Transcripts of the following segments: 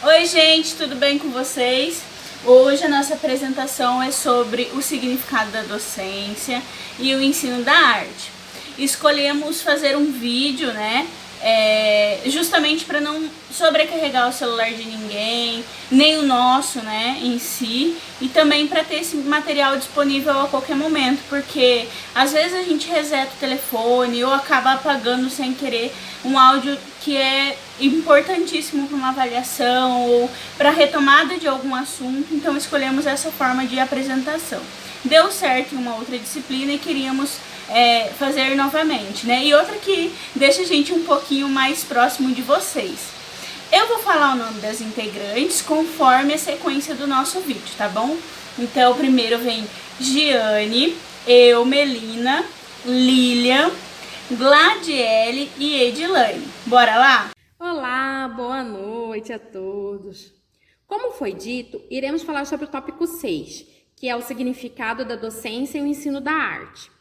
Oi gente, tudo bem com vocês? Hoje a nossa apresentação é sobre o significado da docência e o ensino da arte. Escolhemos fazer um vídeo, justamente para não sobrecarregar o celular de ninguém, nem o nosso, em si, e também para ter esse material disponível a qualquer momento, porque às vezes a gente reseta o telefone ou acaba apagando sem querer um áudio que é importantíssimo para uma avaliação ou para retomada de algum assunto, então escolhemos essa forma de apresentação. Deu certo em uma outra disciplina e queríamos fazer novamente, E outra que deixa a gente um pouquinho mais próximo de vocês. Eu vou falar o nome das integrantes conforme a sequência do nosso vídeo, tá bom? Então, primeiro vem Giane, eu, Melina, Lilian, Gladiele e Edilane. Bora lá? Olá, boa noite a todos. Como foi dito, iremos falar sobre o tópico 6, que é o significado da docência e o ensino da arte.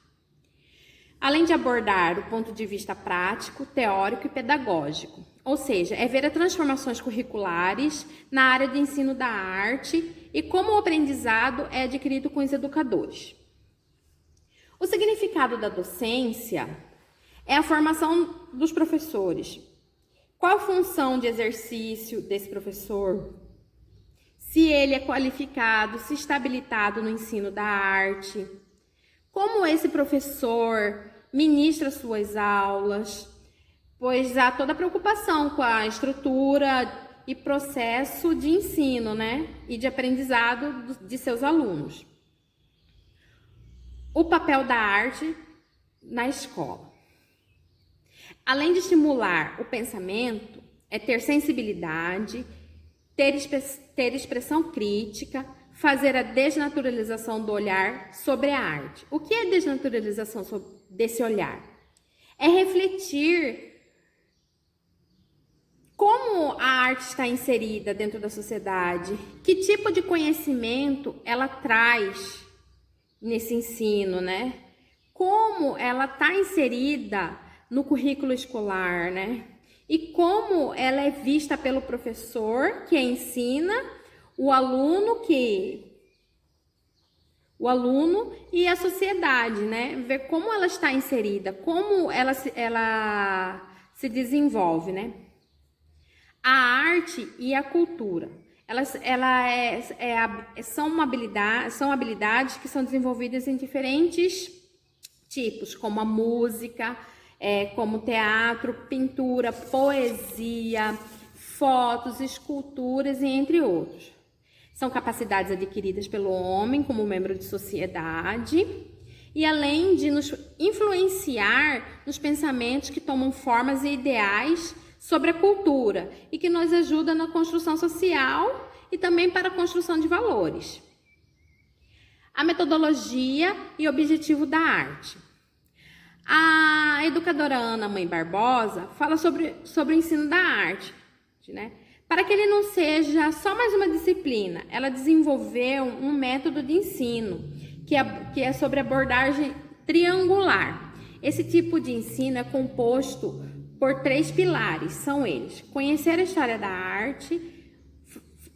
Além de abordar o ponto de vista prático, teórico e pedagógico, ou seja, é ver as transformações curriculares na área de ensino da arte e como o aprendizado é adquirido com os educadores. O significado da docência é a formação dos professores. Qual a função de exercício desse professor? Se ele é qualificado, se está habilitado no ensino da arte? Como esse professor ministra suas aulas? Pois há toda a preocupação com a estrutura e processo de ensino, e de aprendizado de seus alunos. O papel da arte na escola. Além de estimular o pensamento, é ter sensibilidade, ter expressão crítica, fazer a desnaturalização do olhar sobre a arte. O que é desnaturalização desse olhar? É refletir como a arte está inserida dentro da sociedade, que tipo de conhecimento ela traz nesse ensino, Como ela está inserida no currículo escolar, E como ela é vista pelo professor que ensina, o aluno e a sociedade, Ver como ela está inserida, como ela se desenvolve, A arte e a cultura, são habilidades que são desenvolvidas em diferentes tipos, como a música, como teatro, pintura, poesia, fotos, esculturas e entre outros. São capacidades adquiridas pelo homem como membro de sociedade e além de nos influenciar nos pensamentos que tomam formas e ideais sobre a cultura e que nos ajuda na construção social e também para a construção de valores. A metodologia e objetivo da arte. A educadora Ana Mãe Barbosa fala sobre o ensino da arte, Para que ele não seja só mais uma disciplina, ela desenvolveu um método de ensino, que é sobre abordagem triangular. Esse tipo de ensino é composto por 3 pilares, são eles: conhecer a história da arte,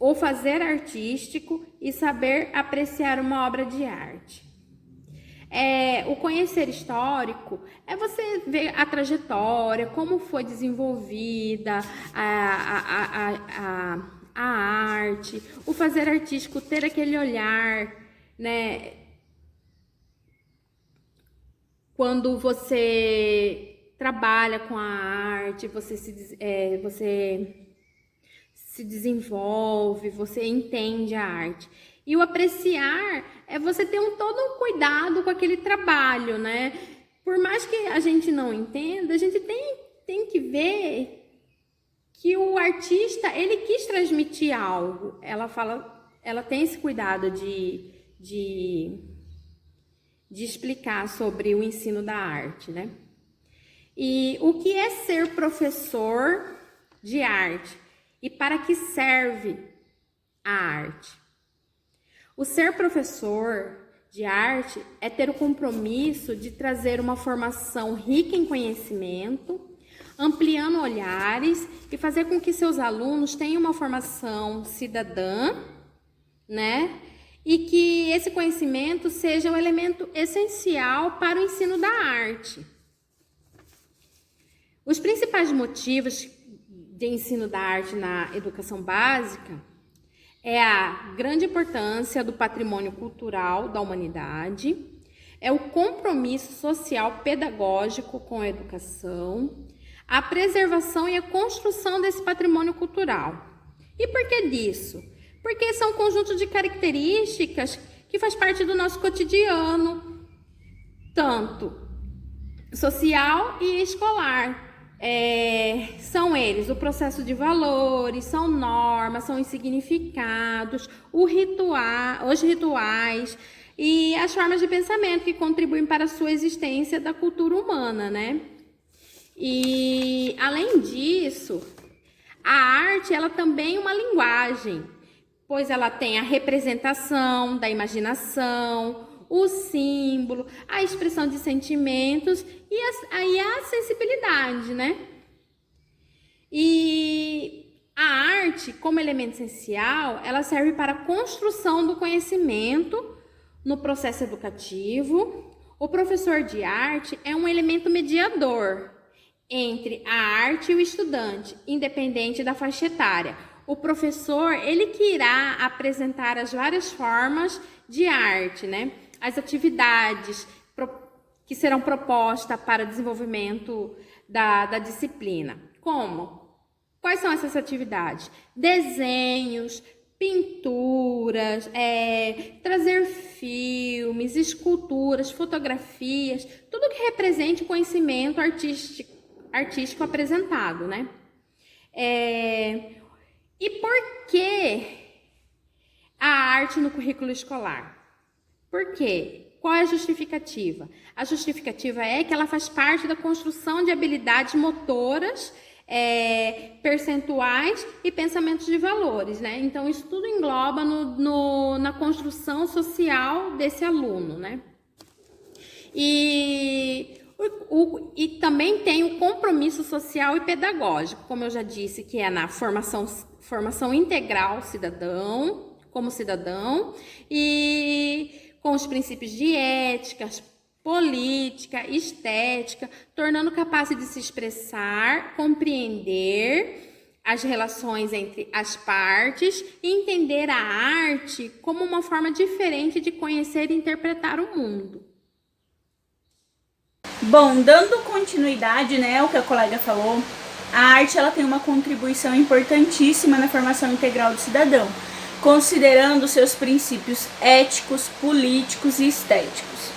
o fazer artístico e saber apreciar uma obra de arte. O conhecer histórico é você ver a trajetória, como foi desenvolvida a arte, o fazer artístico, ter aquele olhar, Quando você trabalha com a arte, você se desenvolve, você entende a arte. E o apreciar é você ter todo um cuidado com aquele trabalho, Por mais que a gente não entenda, a gente tem que ver que o artista, ele quis transmitir algo. Ela tem esse cuidado de explicar sobre o ensino da arte, E o que é ser professor de arte? E para que serve a arte? O ser professor de arte é ter o compromisso de trazer uma formação rica em conhecimento, ampliando olhares e fazer com que seus alunos tenham uma formação cidadã, né? E que esse conhecimento seja um elemento essencial para o ensino da arte. Os principais motivos de ensino da arte na educação básica é a grande importância do patrimônio cultural da humanidade, é o compromisso social pedagógico com a educação, a preservação e a construção desse patrimônio cultural. E por que disso? Porque são um conjunto de características que faz parte do nosso cotidiano, tanto social e escolar. São eles o processo de valores, são normas, são os significados, os rituais e as formas de pensamento que contribuem para a sua existência da cultura humana, né? E além disso, a arte ela também é uma linguagem, pois ela tem a representação da imaginação, o símbolo, a expressão de sentimentos e a sensibilidade, né? E a arte, como elemento essencial, ela serve para a construção do conhecimento no processo educativo. O professor de arte é um elemento mediador entre a arte e o estudante, independente da faixa etária. O professor, ele que irá apresentar as várias formas de arte, né? As atividades que serão propostas para o desenvolvimento da disciplina. Como? Quais são essas atividades? Desenhos, pinturas, trazer filmes, esculturas, fotografias, tudo que represente o conhecimento artístico apresentado, né? E por que a arte no currículo escolar? Por quê? Qual é a justificativa? A justificativa é que ela faz parte da construção de habilidades motoras, percentuais e pensamentos de valores, né? Então, isso tudo engloba na construção social desse aluno, né? E também tem o compromisso social e pedagógico, como eu já disse, que é na formação integral como cidadão, e com os princípios de ética, política, estética, tornando capaz de se expressar, compreender as relações entre as partes e entender a arte como uma forma diferente de conhecer e interpretar o mundo. Bom, dando continuidade, né, ao que a colega falou, a arte ela tem uma contribuição importantíssima na formação integral do cidadão, considerando seus princípios éticos, políticos e estéticos,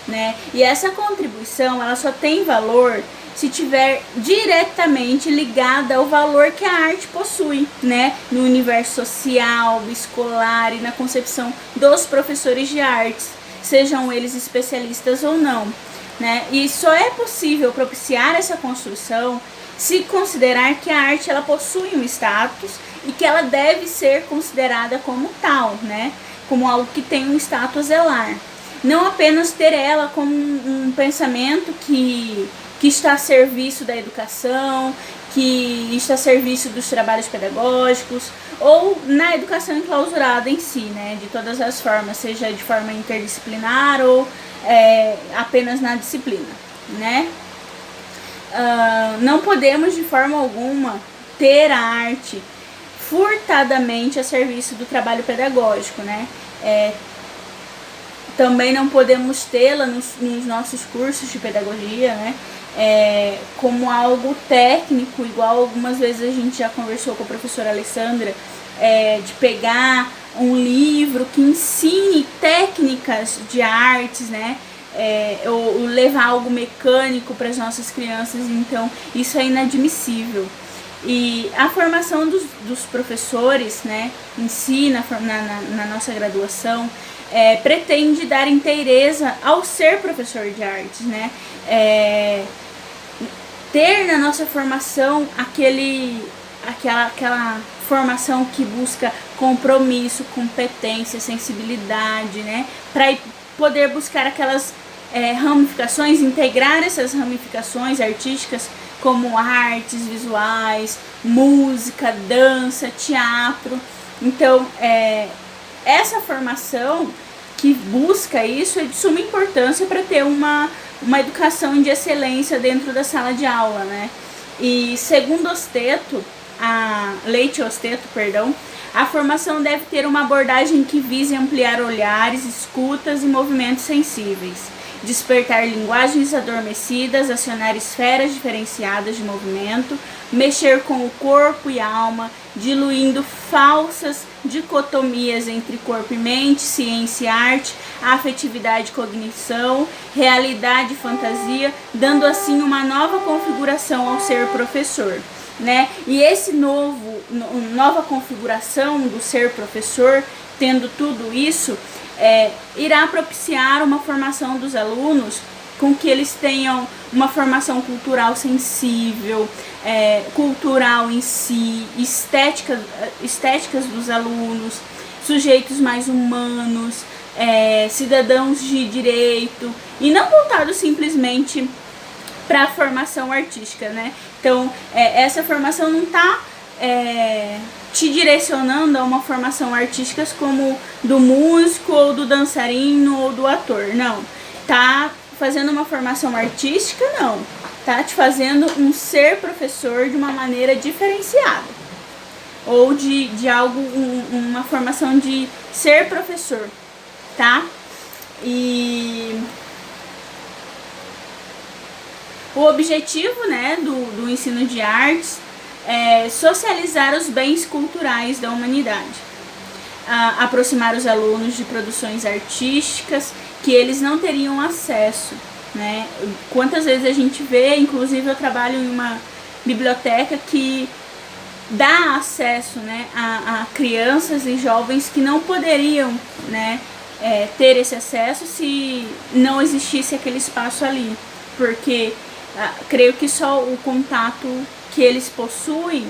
né? E essa contribuição ela só tem valor se tiver diretamente ligada ao valor que a arte possui, né? No universo social, escolar e na concepção dos professores de artes, sejam eles especialistas ou não, né? E só é possível propiciar essa construção se considerar que a arte ela possui um status e que ela deve ser considerada como tal, né? Como algo que tem um status zelar. Não apenas ter ela como um pensamento que está a serviço da educação, que está a serviço dos trabalhos pedagógicos, ou na educação enclausurada em si, né? De todas as formas, seja de forma interdisciplinar ou apenas na disciplina, né? Não podemos de forma alguma ter a arte furtadamente a serviço do trabalho pedagógico, né? Também não podemos tê-la nos nossos cursos de pedagogia, né? Como algo técnico, igual algumas vezes a gente já conversou com a professora Alessandra, de pegar um livro que ensine técnicas de artes, né? Ou levar algo mecânico para as nossas crianças. Então isso é inadmissível. E a formação dos professores, né, em si, na nossa graduação, pretende dar inteireza ao ser professor de artes, né? Ter na nossa formação aquela formação que busca compromisso, competência, sensibilidade, né? Para poder buscar aquelas ramificações, integrar essas ramificações artísticas como artes visuais, música, dança, teatro. Então, essa formação que busca isso é de suma importância para ter uma educação de excelência dentro da sala de aula, né? E segundo Leite Osteto, a formação deve ter uma abordagem que vise ampliar olhares, escutas e movimentos sensíveis, despertar linguagens adormecidas, acionar esferas diferenciadas de movimento, mexer com o corpo e alma, diluindo falsas dicotomias entre corpo e mente, ciência e arte, afetividade e cognição, realidade e fantasia, dando assim uma nova configuração ao ser professor, né? E esse nova configuração do ser professor, tendo tudo isso, irá propiciar uma formação dos alunos com que eles tenham uma formação cultural sensível, cultural em si, estéticas dos alunos, sujeitos mais humanos, cidadãos de direito, e não voltados simplesmente para a formação artística, né? Então, essa formação não está te direcionando a uma formação artística como do músico, ou do dançarino, ou do ator, não. Tá fazendo uma formação artística, não. Tá te fazendo um ser professor de uma maneira diferenciada. Ou de algo, uma formação de ser professor, tá? E o objetivo, né, do ensino de artes é socializar os bens culturais da humanidade, aproximar os alunos de produções artísticas que eles não teriam acesso, né? Quantas vezes a gente vê, inclusive eu trabalho em uma biblioteca que dá acesso, né, a crianças e jovens que não poderiam, né, ter esse acesso se não existisse aquele espaço ali, porque creio que só o contato que eles possuem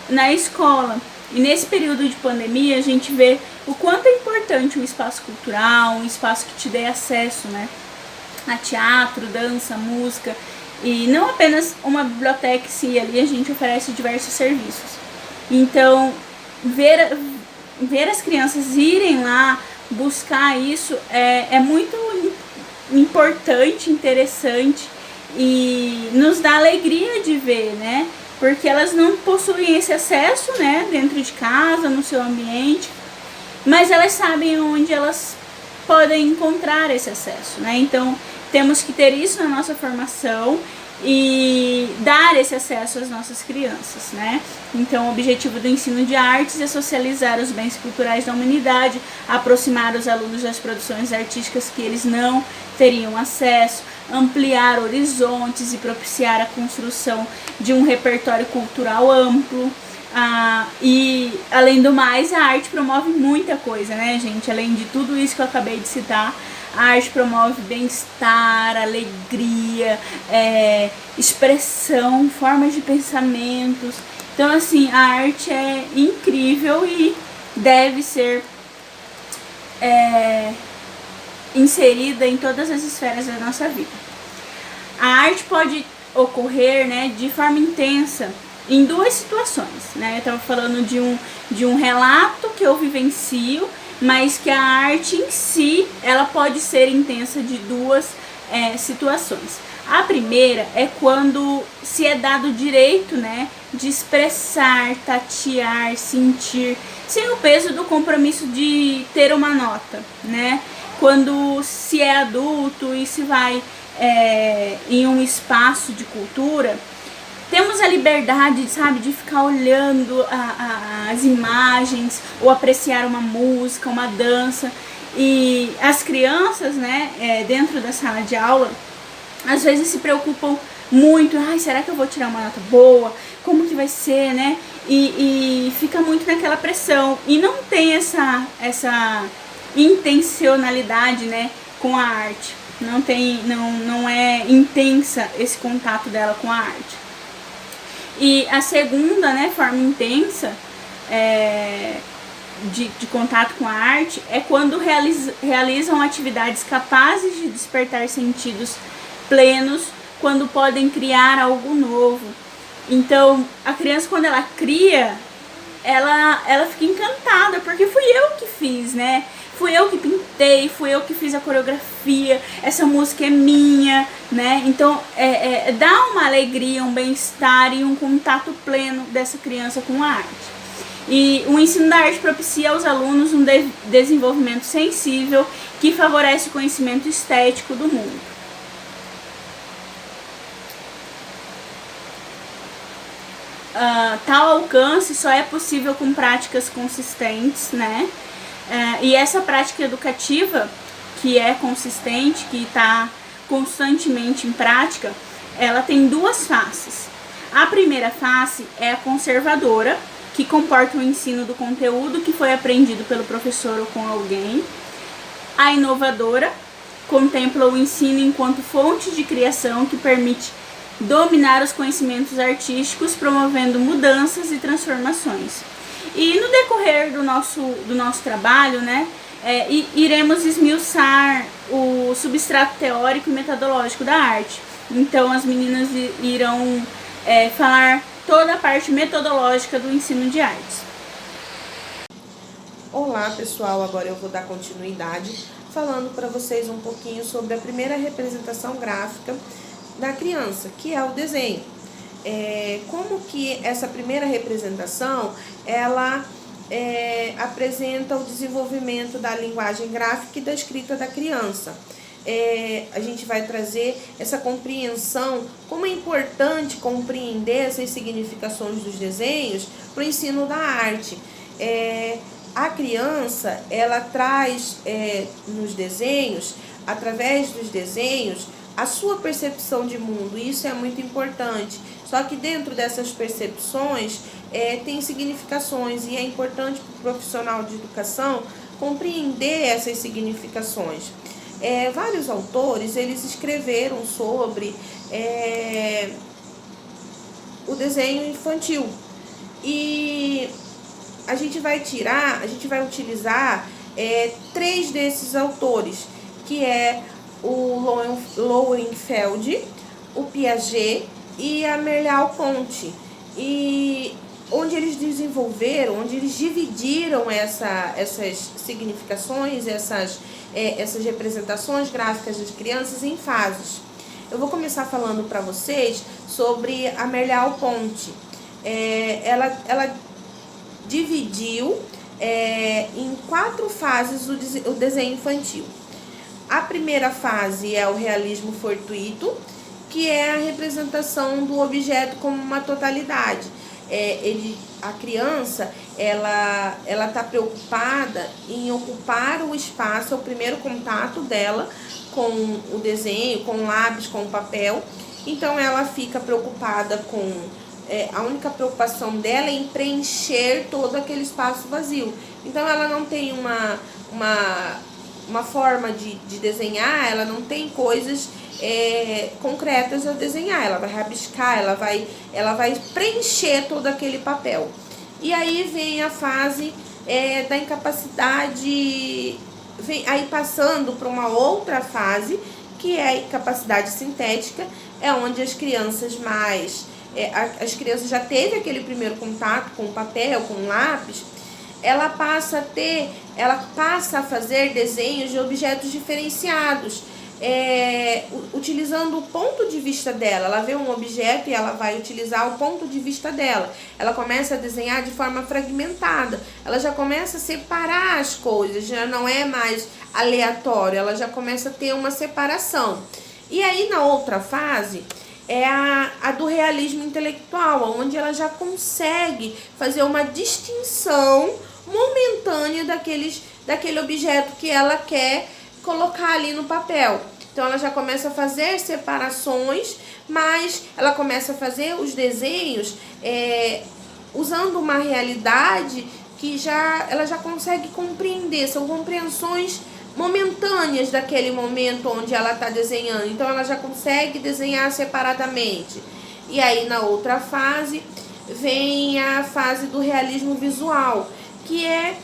na escola. E nesse período de pandemia a gente vê o quanto é importante um espaço cultural, um espaço que te dê acesso, né, a teatro, dança, música, e não apenas uma biblioteca, se ali a gente oferece diversos serviços. Então, ver as crianças irem lá buscar isso é muito importante, interessante, e nos dá alegria de ver, né? Porque elas não possuem esse acesso, né, dentro de casa, no seu ambiente, mas elas sabem onde elas podem encontrar esse acesso, né? Então, temos que ter isso na nossa formação e dar esse acesso às nossas crianças, né? Então, o objetivo do ensino de artes é socializar os bens culturais da humanidade, aproximar os alunos das produções artísticas que eles não teriam acesso, ampliar horizontes e propiciar a construção de um repertório cultural amplo. E, além do mais, a arte promove muita coisa, né, gente? Além de tudo isso que eu acabei de citar, a arte promove bem-estar, alegria, expressão, formas de pensamentos. Então, assim, a arte é incrível e deve ser inserida em todas as esferas da nossa vida. A arte pode ocorrer, né, de forma intensa em duas situações, né? Eu estava falando de um relato que eu vivencio, mas que a arte em si, ela pode ser intensa de duas situações. A primeira é quando se é dado o direito, né, de expressar, tatear, sentir, sem o peso do compromisso de ter uma nota, né? Quando se é adulto e se vai em um espaço de cultura, temos a liberdade, sabe, de ficar olhando as imagens ou apreciar uma música, uma dança. E as crianças, né, dentro da sala de aula, às vezes se preocupam muito. Ai, será que eu vou tirar uma nota boa? Como que vai ser, né? E fica muito naquela pressão. E não tem essa intencionalidade, né, com a arte. Não é intensa esse contato dela com a arte. E a segunda, né, forma intensa de contato com a arte é quando realizam atividades capazes de despertar sentidos plenos quando podem criar algo novo. Então, a criança, quando ela cria, ela fica encantada, porque fui eu que fiz, né? Fui eu que pintei, fui eu que fiz a coreografia, essa música é minha, né? Então, dá uma alegria, um bem-estar e um contato pleno dessa criança com a arte. E o ensino da arte propicia aos alunos um desenvolvimento sensível que favorece o conhecimento estético do mundo. Tal alcance só é possível com práticas consistentes, né? E essa prática educativa, que é consistente, que está constantemente em prática, ela tem duas faces. A primeira face é a conservadora, que comporta o ensino do conteúdo que foi aprendido pelo professor ou com alguém. A inovadora contempla o ensino enquanto fonte de criação que permite dominar os conhecimentos artísticos, promovendo mudanças e transformações. E no decorrer do nosso trabalho, né, iremos esmiuçar o substrato teórico e metodológico da arte. Então as meninas irão falar toda a parte metodológica do ensino de artes. Olá pessoal, agora eu vou dar continuidade falando para vocês um pouquinho sobre a primeira representação gráfica da criança, que é o desenho. Como que essa primeira representação, ela apresenta o desenvolvimento da linguagem gráfica e da escrita da criança. A gente vai trazer essa compreensão, como é importante compreender essas significações dos desenhos para o ensino da arte. A criança, ela traz nos desenhos, através dos desenhos, a sua percepção de mundo, e isso é muito importante. Só que dentro dessas percepções tem significações, e é importante para o profissional de educação compreender essas significações. Vários autores, eles escreveram sobre o desenho infantil, e a gente vai utilizar 3 desses autores, que é o Lowenfeld, o Piaget e a Merleau-Ponty, e onde eles dividiram essas significações, essas representações gráficas das crianças em fases. Eu vou começar falando para vocês sobre a Merleau-Ponty. Ela dividiu em 4 fases o desenho infantil. A primeira fase é o realismo fortuito, que é a representação do objeto como uma totalidade. A criança, ela está preocupada em ocupar o espaço, é o primeiro contato dela com o desenho, com o lápis, com o papel. Então ela fica preocupada com... a única preocupação dela é em preencher todo aquele espaço vazio. Então ela não tem uma forma de desenhar, ela não tem coisas concretas a desenhar. Ela vai rabiscar, ela vai preencher todo aquele papel. E aí vem a fase da incapacidade, aí passando para uma outra fase, que é a incapacidade sintética, onde as crianças as crianças já teve aquele primeiro contato com o papel, com o lápis, ela passa a fazer desenhos de objetos diferenciados, utilizando o ponto de vista dela. Ela vê um objeto e ela vai utilizar o ponto de vista dela. Ela começa a desenhar de forma fragmentada, ela já começa a separar as coisas, já não é mais aleatório, ela já começa a ter uma separação. E aí na outra fase é a do realismo intelectual, onde ela já consegue fazer uma distinção momentânea daquele objeto que ela quer colocar ali no papel. Então ela já começa a fazer separações, mas ela começa a fazer os desenhos usando uma realidade que ela já consegue compreender, são compreensões momentâneas daquele momento onde ela está desenhando. Então ela já consegue desenhar separadamente. E aí na outra fase vem a fase do realismo visual, que é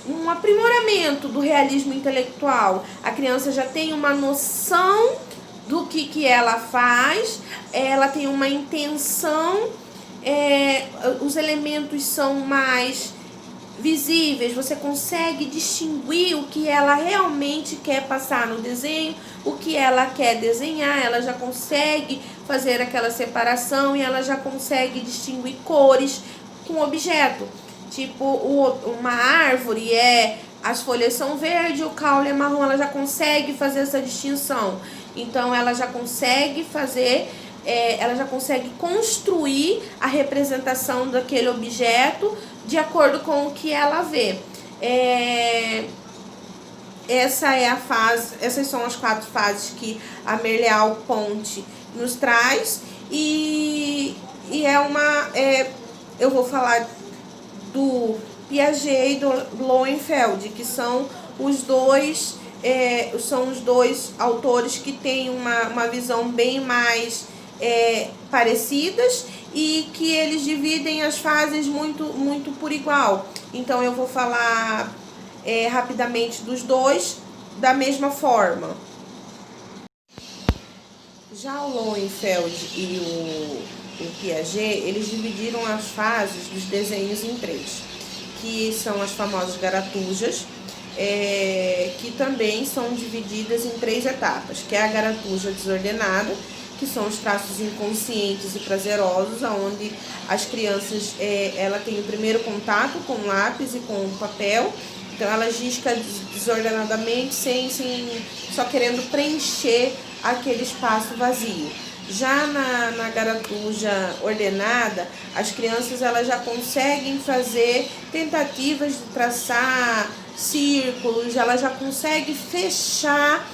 um aprimoramento do realismo intelectual. A criança já tem uma noção do que ela faz, ela tem uma intenção, os elementos são mais visíveis, você consegue distinguir o que ela realmente quer passar no desenho, o que ela quer desenhar, ela já consegue fazer aquela separação e ela já consegue distinguir cores com o objeto. Tipo, uma árvore as folhas são verde, o caule é marrom, ela já consegue fazer essa distinção. Então ela já consegue fazer, ela já consegue construir a representação daquele objeto de acordo com o que ela vê. Essas são as 4 fases que a Merleau-Ponty nos traz, e eu vou falar do Piaget e do Lowenfeld, que são os dois autores que têm uma visão bem mais parecidas, e que eles dividem as fases muito por igual. Então eu vou falar rapidamente dos dois da mesma forma. Já o Lowenfeld e o Piaget, eles dividiram as fases dos desenhos em 3, que são as famosas garatujas, que também são divididas em 3 etapas, que é a garatuja desordenada, que são os traços inconscientes e prazerosos, onde as crianças ela tem o primeiro contato com o lápis e com o papel, então ela risca desordenadamente, só querendo preencher aquele espaço vazio. Já na garatuja ordenada, as crianças elas já conseguem fazer tentativas de traçar círculos, ela já consegue fechar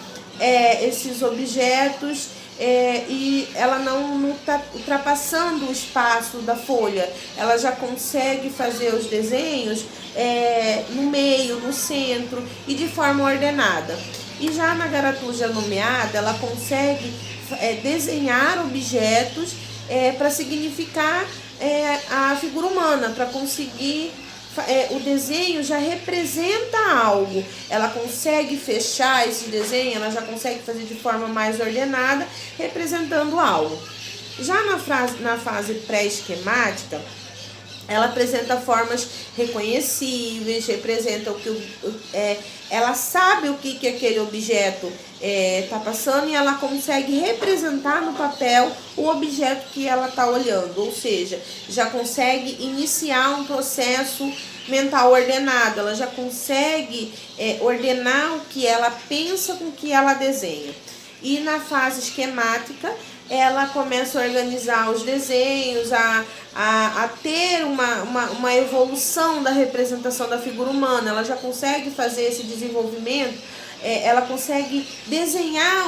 esses objetos, e ela não está ultrapassando o espaço da folha, ela já consegue fazer os desenhos no meio, no centro e de forma ordenada. E já na garatuja nomeada, ela consegue desenhar objetos para significar a figura humana, para conseguir o desenho já representa algo, ela consegue fechar esse desenho, ela já consegue fazer de forma mais ordenada, representando algo. Já na fase pré-esquemática, ela apresenta formas reconhecíveis, representa ela sabe o que aquele objeto está passando, e ela consegue representar no papel o objeto que ela está olhando, ou seja, já consegue iniciar um processo mental ordenado, ela já consegue ordenar o que ela pensa com o que ela desenha. E na fase esquemática, ela começa a organizar os desenhos, a ter uma evolução da representação da figura humana, ela já consegue fazer esse desenvolvimento, ela consegue desenhar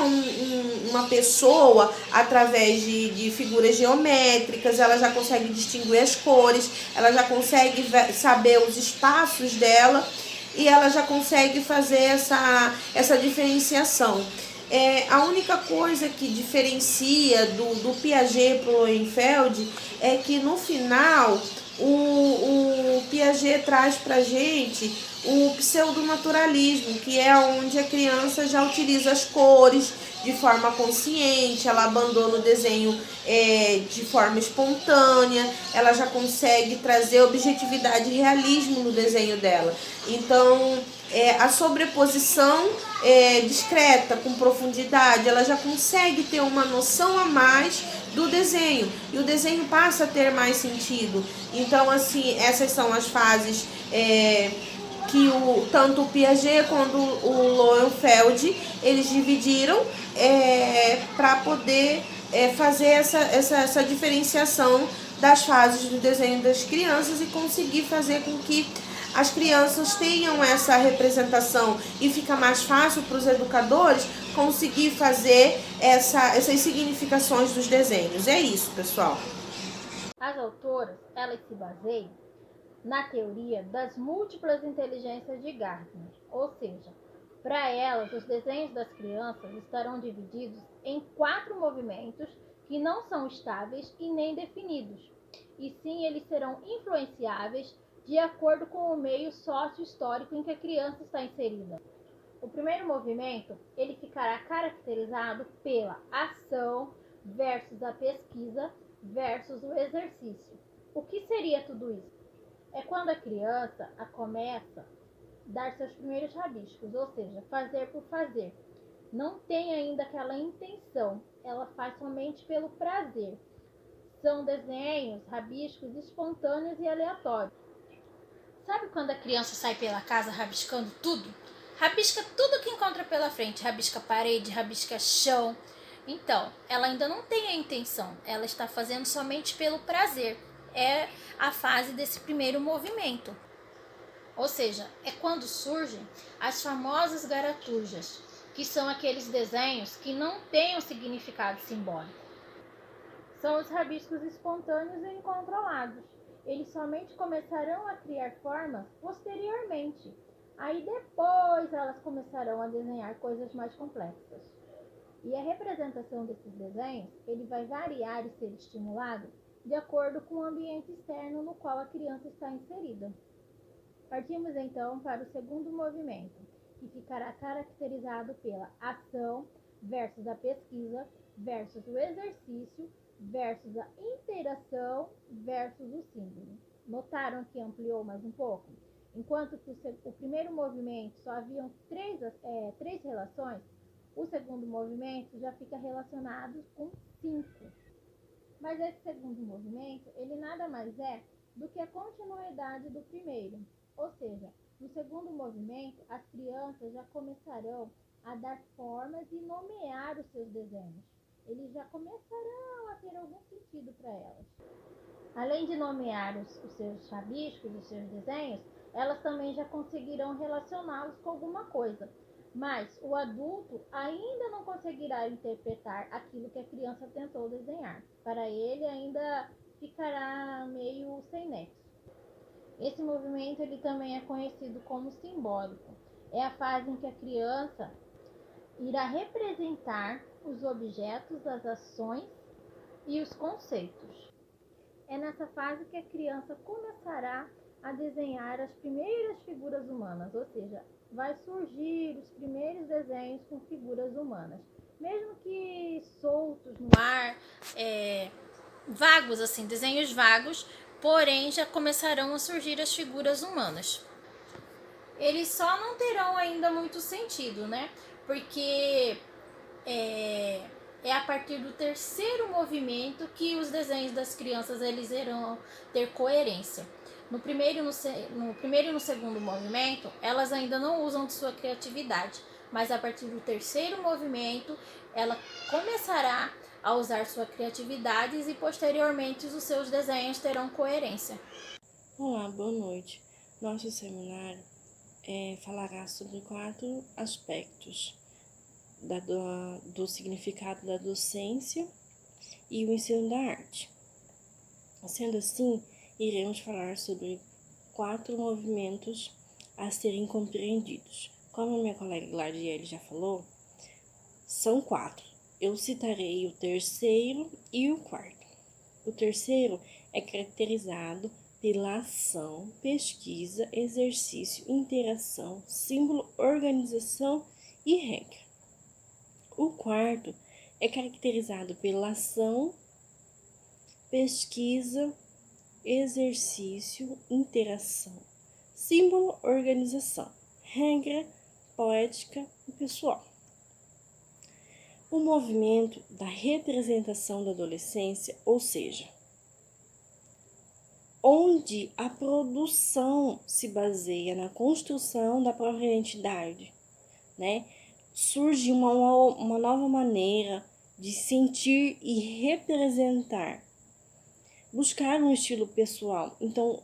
uma pessoa através de figuras geométricas, ela já consegue distinguir as cores, ela já consegue saber os espaços dela, e ela já consegue fazer essa diferenciação. A única coisa que diferencia do Piaget para o Lowenfeld é que no final o Piaget traz para a gente o pseudonaturalismo, que é onde a criança já utiliza as cores de forma consciente, ela abandona o desenho de forma espontânea, ela já consegue trazer objetividade e realismo no desenho dela. Então, a sobreposição discreta, com profundidade, ela já consegue ter uma noção a mais do desenho, e o desenho passa a ter mais sentido. Então, assim, essas são as fases que tanto o Piaget quanto o Lowenfeld eles dividiram para poder fazer essa diferenciação das fases do desenho das crianças e conseguir fazer com que as crianças tenham essa representação, e fica mais fácil para os educadores conseguir fazer essas significações dos desenhos. É isso, pessoal. As autoras, elas se baseiam na teoria das múltiplas inteligências de Gardner, ou seja, para elas, os desenhos das crianças estarão divididos em 4 movimentos que não são estáveis e nem definidos, e sim eles serão influenciáveis de acordo com o meio sócio-histórico em que a criança está inserida. O primeiro movimento, ele ficará caracterizado pela ação versus a pesquisa versus o exercício. O que seria tudo isso? É quando a criança começa a dar seus primeiros rabiscos, ou seja, fazer por fazer. Não tem ainda aquela intenção, ela faz somente pelo prazer. São desenhos, rabiscos espontâneos e aleatórios. Sabe quando a criança sai pela casa rabiscando tudo? Rabisca tudo que encontra pela frente, rabisca parede, rabisca chão. Então, ela ainda não tem a intenção, ela está fazendo somente pelo prazer. É a fase desse primeiro movimento. Ou seja, é quando surgem as famosas garatujas, que são aqueles desenhos que não têm um significado simbólico. São os rabiscos espontâneos e incontrolados. Eles somente começarão a criar formas posteriormente. Aí depois elas começarão a desenhar coisas mais complexas. E a representação desses desenhos, ele vai variar e ser estimulado de acordo com o ambiente externo no qual a criança está inserida. Partimos então para o segundo movimento, que ficará caracterizado pela ação versus a pesquisa versus o exercício versus a interação versus o símbolo. Notaram que ampliou mais um pouco? Enquanto que o primeiro movimento só haviam três relações, o segundo movimento já fica relacionado com 5. Mas esse segundo movimento, ele nada mais é do que a continuidade do primeiro. Ou seja, no segundo movimento, as crianças já começarão a dar formas e nomear os seus desenhos. Eles já começarão a ter algum sentido para elas. Além de nomear os seus rabiscos, os seus desenhos, elas também já conseguirão relacioná-los com alguma coisa. Mas o adulto ainda não conseguirá interpretar aquilo que a criança tentou desenhar. Para ele ainda ficará meio sem nexo. Esse movimento ele também é conhecido como simbólico. É a fase em que a criança irá representar os objetos, as ações e os conceitos. É nessa fase que a criança começará a desenhar as primeiras figuras humanas, ou seja, vai surgir os primeiros desenhos com figuras humanas, mesmo que soltos no ar, vagos assim, desenhos vagos, porém já começarão a surgir as figuras humanas. Eles só não terão ainda muito sentido, né? Porque é a partir do terceiro movimento que os desenhos das crianças eles irão ter coerência. No primeiro e no segundo movimento, elas ainda não usam de sua criatividade, mas a partir do terceiro movimento, ela começará a usar sua criatividade e posteriormente os seus desenhos terão coerência. Olá, boa noite. Nosso seminário falará sobre 4 aspectos do significado da docência e o ensino da arte. Sendo assim, iremos falar sobre 4 movimentos a serem compreendidos. Como a minha colega Gladiele já falou, são 4. Eu citarei o terceiro e o quarto. O terceiro é caracterizado pela ação, pesquisa, exercício, interação, símbolo, organização e regra. O quarto é caracterizado pela ação, pesquisa, exercício, interação, símbolo, organização, regra, poética e pessoal. O movimento da representação da adolescência, ou seja, onde a produção se baseia na construção da própria identidade, né? Surge uma nova maneira de sentir e representar, buscar um estilo pessoal. Então,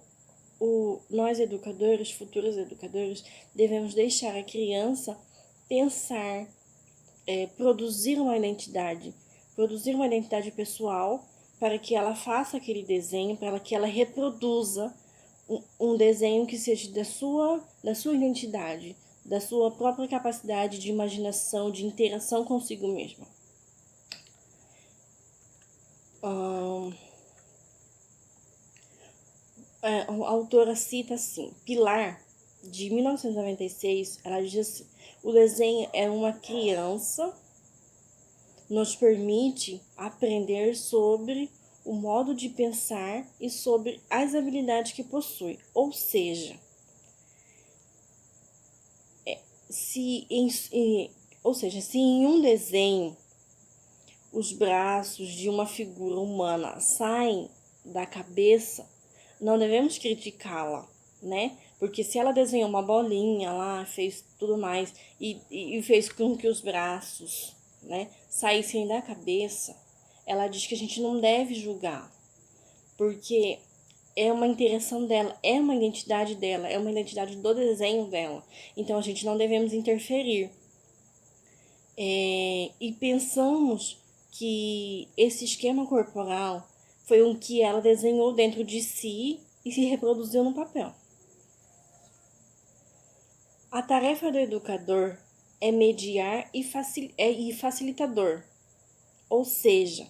nós educadores, futuros educadores, devemos deixar a criança pensar, produzir uma identidade pessoal para que ela faça aquele desenho, para que ela reproduza um desenho que seja da sua identidade, da sua própria capacidade de imaginação, de interação consigo mesma. A autora cita assim: Pilar de 1996, ela diz assim: o desenho é uma criança, nos permite aprender sobre o modo de pensar e sobre as habilidades que possui. Ou seja, se em um desenho os braços de uma figura humana saem da cabeça, não devemos criticá-la, né? Porque se ela desenhou uma bolinha lá, fez tudo mais e fez com que os braços, né, saíssem da cabeça, ela diz que a gente não deve julgar, porque é uma interação dela, é uma identidade dela, é uma identidade do desenho dela. Então a gente não devemos interferir. E pensamos que esse esquema corporal foi um que ela desenhou dentro de si e se reproduziu no papel. A tarefa do educador é mediar e facilitador, ou seja,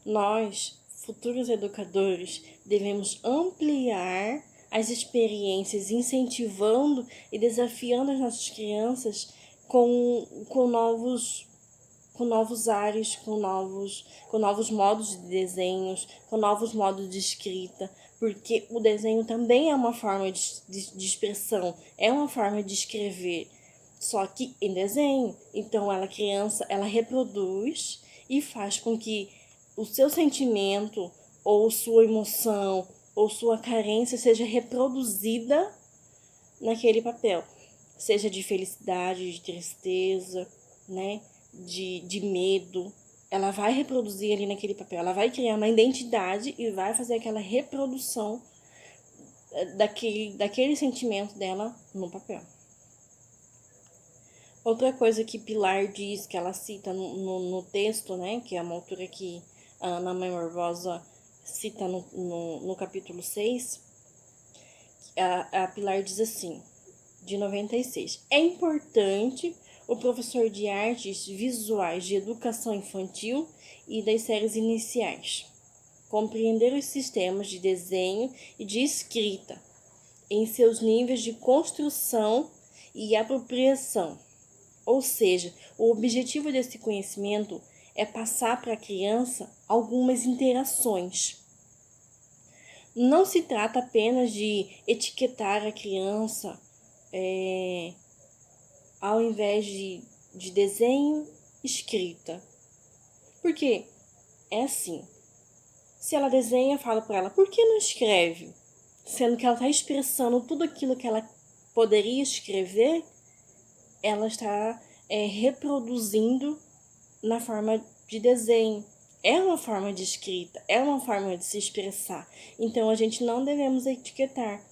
nós, futuros educadores, devemos ampliar as experiências, incentivando e desafiando as nossas crianças com novos ares, com novos modos de desenhos, com novos modos de escrita, porque o desenho também é uma forma de expressão, é uma forma de escrever, só que em desenho. Então, ela criança, ela reproduz e faz com que o seu sentimento, ou sua emoção, ou sua carência seja reproduzida naquele papel, seja de felicidade, de tristeza, né, de medo. Ela vai reproduzir ali naquele papel, ela vai criar uma identidade e vai fazer aquela reprodução daquele sentimento dela no papel. Outra coisa que Pilar diz, que ela cita no texto, né, que é uma autora que a Ana Mãe Barbosa cita no capítulo 6, a Pilar diz assim, de 96, é importante o professor de artes visuais de educação infantil e das séries iniciais compreender os sistemas de desenho e de escrita em seus níveis de construção e apropriação. Ou seja, o objetivo desse conhecimento é passar para a criança algumas interações. Não se trata apenas de etiquetar a criança ao invés de desenho, escrita. Porque é assim, se ela desenha, eu falo para ela, por que não escreve? Sendo que ela está expressando tudo aquilo que ela poderia escrever, ela está reproduzindo na forma de desenho. É uma forma de escrita, é uma forma de se expressar. Então, a gente não devemos etiquetar,